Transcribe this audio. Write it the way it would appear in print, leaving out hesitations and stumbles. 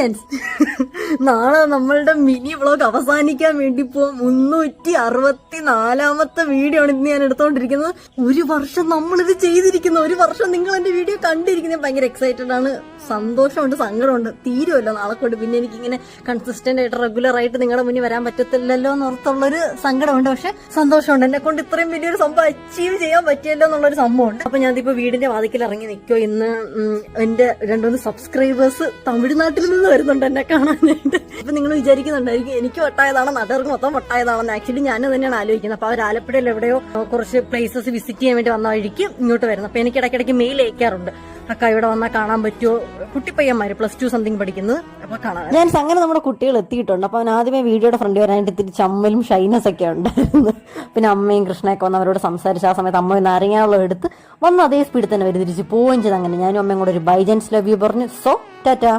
Audience, നാളെ നമ്മളുടെ mini vlog അവസാനിക്കാൻ വേണ്ടി ഇപ്പോ 364ാമത്തെ വീഡിയോ ആണ് ഇന്ന് ഞാൻ എടുത്തോണ്ടിരിക്കുന്നത്. 1 വർഷം നമ്മളിത് ചെയ്തിരിക്കുന്നു. 1 വർഷം നിങ്ങൾ എന്റെ വീഡിയോ കണ്ടിരിക്കുന്നത്. ഭയങ്കര എക്സൈറ്റഡ് ആണ്, സന്തോഷമുണ്ട്, സങ്കടമുണ്ട്. തീരുമല്ലോ നാളെ കൊണ്ട്. പിന്നെ എനിക്കിങ്ങനെ കൺസിസ്റ്റന്റ് ആയിട്ട് റെഗുലർ ആയിട്ട് നിങ്ങളുടെ മുന്നിൽ വരാൻ പറ്റത്തില്ലല്ലോ എന്നോർത്തുള്ളൊരു സങ്കടമുണ്ട്. പക്ഷെ സന്തോഷമുണ്ട്, എന്നെ കൊണ്ട് ഇത്രയും വലിയൊരു സംഭവം അച്ചീവ് ചെയ്യാൻ പറ്റിയല്ലോ എന്നുള്ളൊരു സംഭവമുണ്ട്. അപ്പൊ ഞാനിപ്പോ വീടിന്റെ വാതിക്കൽ ഇറങ്ങി നിൽക്കോ. ഇന്ന് എന്റെ 2-3 സബ്സ്ക്രൈബേഴ്സ് തമിഴ്നാട്ടിൽ നിന്ന് വരുന്നുണ്ട് എന്നെ കാണാനായിട്ട്. അപ്പൊ നിങ്ങൾ വിചാരിക്കുന്നുണ്ടായിരിക്കും എനിക്ക് വട്ടായതാണോ നാട്ടുകാർക്ക് മൊത്തം വട്ടായതാണെന്ന്. ആക്ച്വലി ഞാൻ തന്നെയാണ് ആലോചിക്കുന്നത്. അപ്പൊ അവർ ആലപ്പുഴയിൽ എവിടെയോ കുറച്ച് പ്ലേസസ് വിസിറ്റ് ചെയ്യാൻ വേണ്ടി വന്ന വഴിക്ക് ഇങ്ങോട്ട് വരുന്നത്. അപ്പൊ എനിക്ക് ഇടയ്ക്കിടയ്ക്ക് മെയിൽ അയക്കാറുണ്ട്, അക്ക ഇവിടെ വന്നാൽ കാണാൻ പറ്റുമോ. കുട്ടിപ്പയ്യന്മാര് +2 സംതിങ് പഠിക്കുന്നത്. അപ്പൊ കാണാൻ ഞാൻ അങ്ങനെ നമ്മുടെ കുട്ടികൾ എത്തിയിട്ടുണ്ട്. അപ്പൊ അവൻ ആദ്യമേ വീഡിയോയുടെ ഫ്രണ്ട് വരാനായിട്ട് ഇത്തിരി ചമ്മലും ഷൈനസ് ഒക്കെ ഉണ്ടായിരുന്നു. പിന്നെ അമ്മയും കൃഷ്ണയൊക്കെ വന്ന് അവരോട് സംസാരിച്ച് ആ സമയത്ത് അമ്മ നാരങ്ങാവെള്ളം എടുത്ത് വന്ന് അതേ സ്പീഡിൽ തന്നെ തിരിച്ച് പോവുകയും ചെയ്ത്. അങ്ങനെ ഞാനും അമ്മയും കൂടെ ഒരു ബൈ ജെൻസ് ലവ് യു പറഞ്ഞു. സോ ടാറ്റാ.